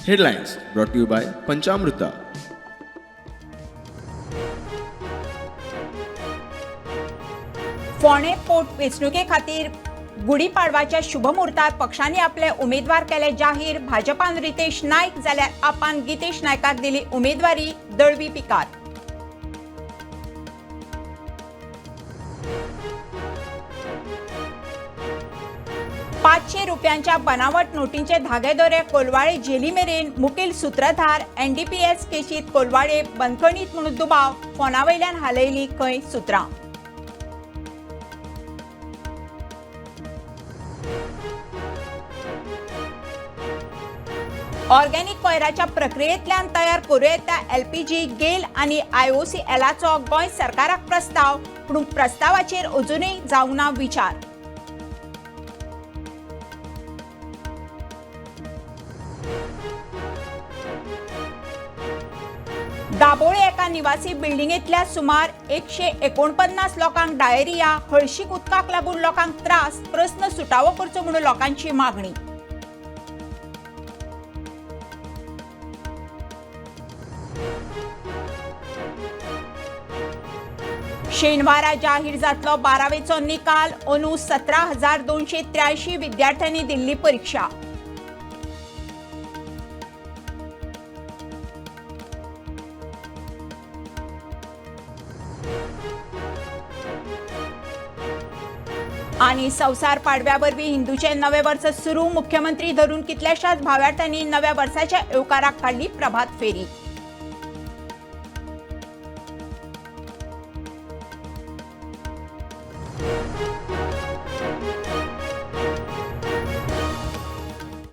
Headlines brought to you by Panchamrita. फोंडे पोटवेंचणुके खातीर गुढीपाडवाच्या शुभमुहूर्तात पक्षांनी आपले उमेदवार केले जाहीर. भाजपान रितेश नायक जाल्यार आपान गितेश नायकाक दिली उमेदवारी. दळवी पिकार. ₹500 बनावट नोटींचे धागेदोरे कोलवाळे जेली मेरेन. मुखेल सूत्रधार NDPS केशीत कोलवाळे बंदखणीत म्हणून दुबाव. फोनावयल्यान हालयली खंय सुत्रां. ऑर्गेनिक कोयराच्या प्रक्रियेंतल्यान तयार करूं येता LPG गेल आनी IOCLाचो गोंय सरकाराक प्रस्ताव. पूण प्रस्तावाचेर अजूनय जावंक ना विचार. दाबोळे एका निवासी बिल्डिंगेंतल्या सुमार 149 लोकांक डायरिया. हळशीक उदकाक लागून लोकांक त्रास. प्रस्न सुटावो करचो म्हणून लोकांची मागणी. शेनवारा जाहीर जातलो 12वेचो निकाल. अंदू 17,283 विद्यार्थ्यांनी दिल्ली परीक्षा. आनी संवसार पाडव्या वरवीं हिंदूचे नवे वर्स सुरू. मुख्यमंत्री धरून कितल्याशाच भावार्थ्यांनी नव्या वर्साच्या येवकाराक काडली प्रभात फेरी.